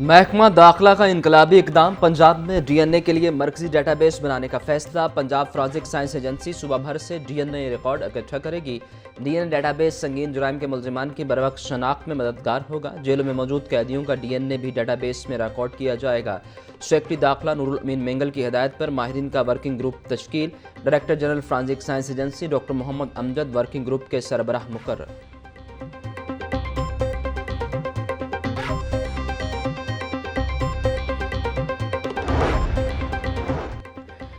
महकमा दाखिला का इनकलाबी इकदाम। पंजाब में डीएनए के लिए मरकजी डेटाबेस बनाने का फैसला। पंजाब फॉरेंसिक साइंस एजेंसी सुबह भर से डीएनए रिकॉर्ड इकट्ठा करेगी। डीएनए डेटाबेस संगीन जुराइम के मुलजिमान की बरवक्त शनाख्त में मददगार होगा। जेलों में मौजूद कैदियों का डीएनए भी डेटाबेस में रिकॉर्ड किया जाएगा। सेक्रेटरी दाखिला नूरुल अमीन मेंगल की हिदायत पर माहिरीन का वर्किंग ग्रुप तश्कील। Director general forensic science agency doctor Mohammad Amjad working group के सरबराह मुकर्रर।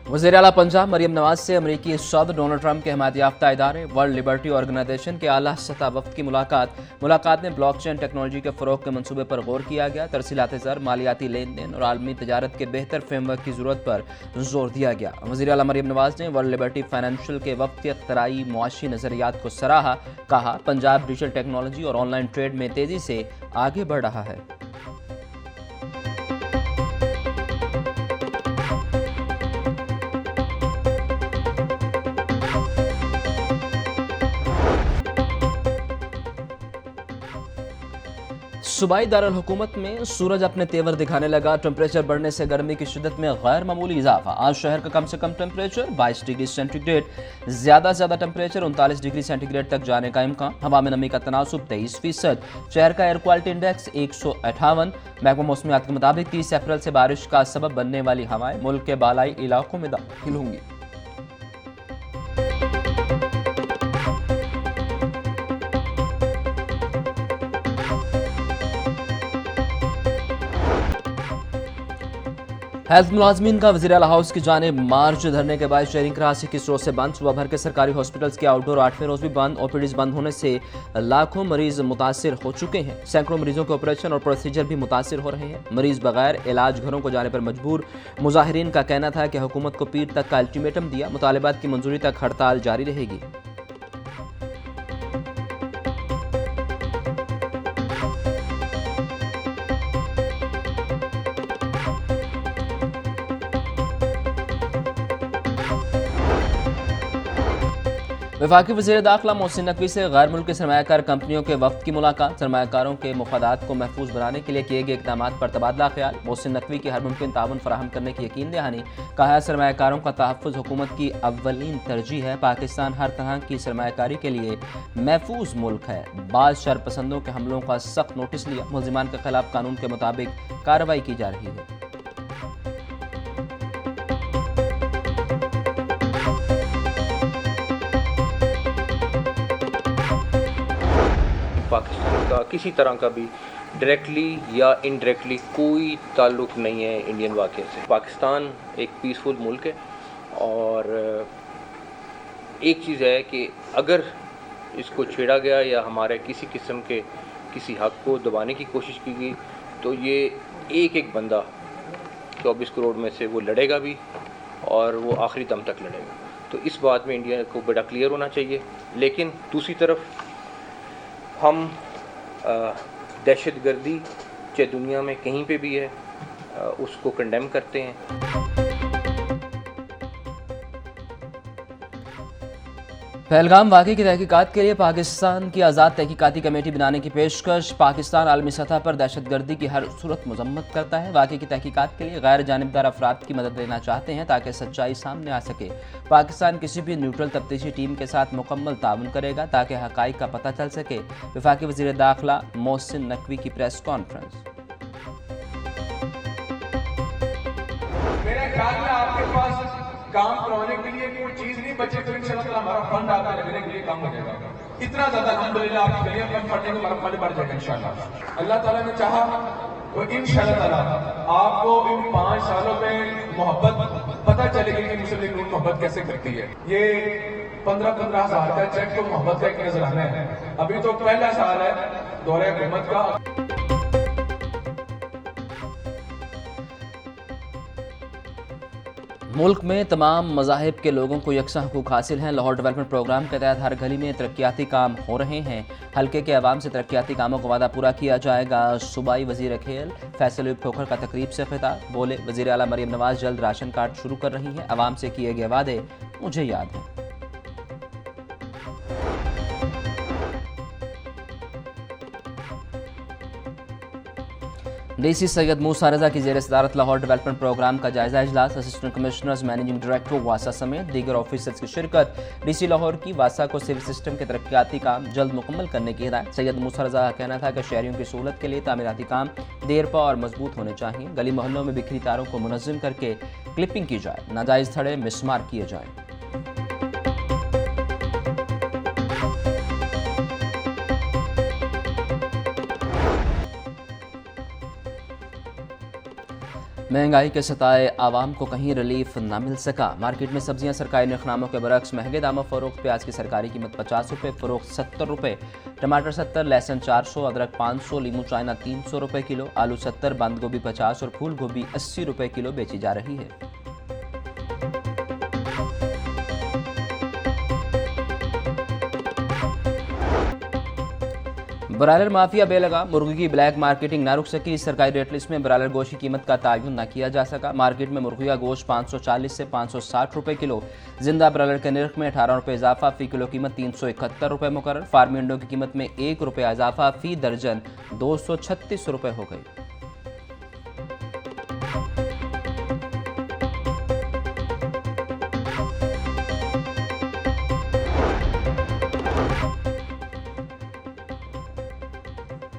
वज़ीर आला पंजाब मरियम नवाज से अमरीकी सदर डोनाल्ड ट्रंप के हिमायत याफ्ता इदारे वर्ल्ड लिबर्टी ऑर्गेनाइजेशन के आला सतह वफ्द की मुलाकात में ब्लॉकचेन टेक्नोलॉजी के फ़रोग़ के मंसूबे पर गौर किया गया। तरसीलात ज़र, मालियाती लेन देन और आलमी तजारत के बेहतर फ्रेमवर्क की ज़रूरत पर जोर दिया गया। वज़ीर आला मरियम नवाज ने वर्ल्ड लिबर्टी फाइनेंशियल के वफ्द के इख्तराई मुआशी नज़रियात को सराहा। कहा, पंजाब डिजिटल टेक्नोलॉजी और ऑनलाइन ट्रेड में तेज़ी से आगे बढ़ रहा है। सूबाई दारुल हुकूमत में सूरज अपने तेवर दिखाने लगा। टेम्परेचर बढ़ने से गर्मी की शिद्दत में गैर मामूली इजाफा। आज शहर का कम से कम टेम्परेचर 22 डिग्री सेंटीग्रेड, ज़्यादा से ज़्यादा टेम्परेचर 39 डिग्री सेंटीग्रेड तक जाने का इम्कान। हवा में नमी का तनासुब 23%। शहर का एयर क्वालिटी इंडेक्स 158। महकमा मौसमियात के मुताबिक 30 अप्रैल से बारिश का सबब बनने वाली हवाएं मुल्क के बालाई इलाकों में दाखिल होंगी। हेल्थ मुलाजमीन का वज़ीर आला हाउस की जानिब मार्च धरने के बाद शहरी कराची की स्रोत से बंद। सुबह भर के सरकारी हॉस्पिटल्स के आउटडोर 8वें रोज भी बंद। ओपीडीज बंद होने से लाखों मरीज मुतासिर हो चुके हैं। सैकड़ों मरीजों के ऑपरेशन और प्रोसीजर भी मुतासिर हो रहे हैं। मरीज बगैर इलाज घरों को जाने पर मजबूर। मुजाहिरीन का कहना था कि हुकूमत को पीर तक का अल्टीमेटम दिया, मुतालिबात की मंजूरी तक हड़ताल जारी रहेगी। वफाकी वज़ीर दाखिला मोहसिन नकवी से गैर मुल्की सरमायाकार कंपनियों के वफ्द की मुलाकात। सरमायाकारों के मफादात को महफूज बनाने के लिए किए गए इक़दामात पर तबादला ख्याल। मोहसिन नकवी की हर मुमकिन ताउन फराहम करने की यकीन दहानी। कहा, सरमायाकारों का तहफ़्फ़ुज़ हुकूमत की अव्वलीन तरजीह है। पाकिस्तान हर तरह की सरमायाकारी के लिए महफूज मुल्क है। बाज़ शरपसंदों के हमलों का सख्त नोटिस लिया। मुलजिमान के खिलाफ कानून के मुताबिक कार्रवाई की जा रही है। पाकिस्तान का किसी तरह का भी डायरेक्टली या इनडायरेक्टली कोई ताल्लुक़ नहीं है इंडियन वाक़े से। पाकिस्तान एक पीसफुल मुल्क है और एक चीज़ है कि अगर इसको छेड़ा गया या हमारे किसी किस्म के किसी हक़ को दबाने की कोशिश की गई तो ये एक एक बंदा 24 करोड़ में से वो लड़ेगा भी और वो आखिरी दम तक लड़ेगा। तो इस बात में इंडिया को बड़ा क्लियर होना चाहिए। लेकिन दूसरी तरफ हम दहशतगर्दी चाहे दुनिया में कहीं पे भी है उसको कंडेम करते हैं। पहलगाम वाक़े की तहकीकात के लिए पाकिस्तान की आज़ाद तहकीकाती कमेटी बनाने की पेशकश। पाकिस्तान आलमी सतह पर दहशतगर्दी की हर सूरत मजम्मत करता है। वाक़े की तहकीकात के लिए गैर जानिबदार अफराद की मदद लेना चाहते हैं ताकि सच्चाई सामने आ सके। पाकिस्तान किसी भी न्यूट्रल तफ्तीशी टीम के साथ मुकम्मल ताउन करेगा ताकि हक़ाइक़ का पता चल सके। वफाकी वज़ीर दाखिला मोहसिन नकवी की प्रेस कॉन्फ्रेंस। मेरे ख्याल में आपके पास काम करवाने के लिए कोई चीज नहीं बचे तो इंशाल्लाह हमारा फंड आपके लगने के लिए काम हो जाएगा। इतना ज्यादा अल्हम्दुलिल्लाह आपकी गलियां फंड फटने के हमारा फंड बढ़ जाएगा इंशाल्लाह। अल्लाह ताला ने चाहा तो इंशाल्लाह ताला आपको इन 5 सालों में मोहब्बत पता चलेगी कि मुस्लिम लीग नून मोहब्बत कैसे करती है। ये 15-15 हज़ार का चेक तो मोहब्बत का एक नजराना है। अभी तो पहला साल है दौरे हुकूमत का। मुल्क में तमाम मज़ाहिब के लोगों को यकसा हुकूक हासिल हैं। लाहौर डेवलपमेंट प्रोग्राम के तहत हर गली में तरक्याती काम हो रहे हैं। हल्के के अवाम से तरक्याती कामों का वादा पूरा किया जाएगा। सूबाई वज़ीर खेल फैसल खोखर का तकरीब से खिताब। बोले, वज़ीर आला मरियम नवाज जल्द राशन कार्ड शुरू कर रही हैं। अवाम से किए गए वादे मुझे याद हैं। डीसी सैयद मूसा रजा की जेर सदारत लाहौर डेवलपमेंट प्रोग्राम का जायजा इजलास। असिस्टेंट कमिश्नर्स, मैनेजिंग डायरेक्टर वासा समेत दीगर ऑफिसर्स की शिरकत। डीसी लाहौर की वासा को सिविल सिस्टम के तरक्याती काम जल्द मुकम्मल करने की हिदायत। सैयद मूसा रजा का कहना था कि शहरियों की सहूलत के लिए तामीराती काम देरपा और मजबूत होने चाहिए। गली मोहल्लों में बिखरी तारों को मुनज़्ज़म करके क्लिपिंग की जाए, नाजायज़ थड़े मिसमार किए जाएँ। महंगाई के सताए आवाम को कहीं रिलीफ ना मिल सका। मार्केट में सब्जियां सरकारी नरखनामों के बरक्स महंगे दामों फरोख्त। प्याज की सरकारी कीमत 50 रुपये, फरोख्त 70 रुपये। टमाटर 70, लहसुन 400, अदरक 500, लीमू चाइना 300 रुपये किलो। आलू 70, बंद गोभी 50 और फूल गोभी 80 रुपये किलो बेची जा रही है। ब्रायलर माफिया बेलगा। मुर्गी की ब्लैक मार्केटिंग ना रुक सकी। सरकारी रेट लिस्ट में ब्रायलर गोश्त की कीमत का तयन न किया जा सका। मार्केट में मुर्गी का गोश्त 540 से 560 रुपये किलो। जिंदा ब्रायलर के नर्ख में 18 रुपये इजाफा, फी किलो कीमत 371 रुपये मुकर्रर। फार्मी अंडों की कीमत में 1 रुपया इजाफा, फी दर्जन 236 रुपये हो गई।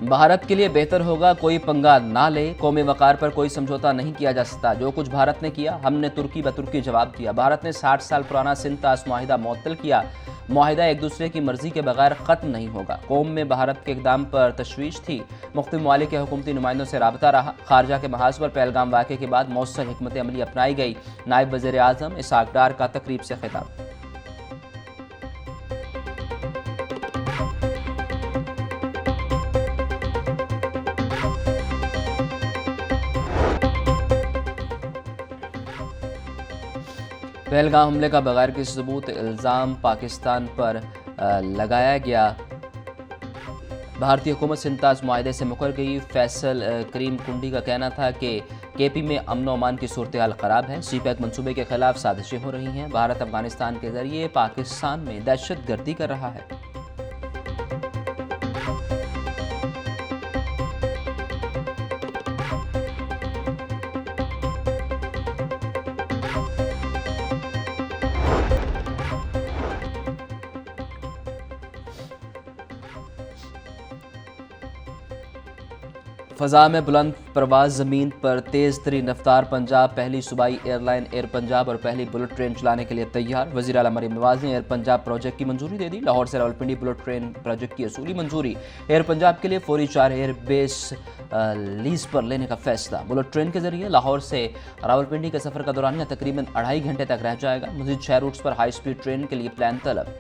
भारत के लिए बेहतर होगा कोई पंगा ना ले। कौमी वकार पर कोई समझौता नहीं किया जा सकता। जो कुछ भारत ने किया, हमने तुर्की बतुर्की जवाब दिया। भारत ने 60 साल पुराना सिंध-तास मुआहिदा मुअत्तल किया। मुआहिदा एक दूसरे की मर्जी के बगैर ख़त्म नहीं होगा। कौम में भारत के इक़दाम पर तशवीश थी। मुख्तलिफ ममालिक के हुकूमती नुमाइंदों से राबता रहा। खारजा के महाज पर पहलगाम वाक़े के बाद मौसर हिकमत अमली अपनाई गई। नायब वज़ीर आज़म इसहाक़ डार का तकरीब से खिताब। पहलगाम हमले का बगैर किसी सबूत इल्ज़ाम पाकिस्तान पर लगाया गया। भारतीय हुकूमत सिंध-तास मुआहिदे से मुकर गई। फैसल करीम कुंडी का कहना था कि केपी में अमन व अमान की सूरत हाल ख़राब है। सीपैक मनसूबे के खिलाफ साजिशें हो रही हैं। भारत अफगानिस्तान के जरिए पाकिस्तान में दहशत गर्दी कर रहा है। फ़ज़ा में बुलंद परवाज़, ज़मीन पर तेज़ तरीन रफ्तार। पंजाब पहली सूबाई एयरलाइन एयर पंजाब और पहली बुलेट ट्रेन चलाने के लिए तैयार। वज़ीर आला मरीम नवाज़ ने एयर पंजाब प्रोजेक्ट की मंजूरी दे दी। लाहौर से रावलपिंडी बुलेट ट्रेन प्रोजेक्ट की असूली मंजूरी। एयर पंजाब के लिए फौरी 4 एयर बेस लीज पर लेने का फैसला। बुलेट ट्रेन के जरिए लाहौर से रावलपिंडी के सफ़र का दौरानिया तकरीबन 2.5 घंटे तक रह जाएगा। मज़ीद 6 रूट्स पर हाई स्पीड ट्रेन के लिए प्लान तलब।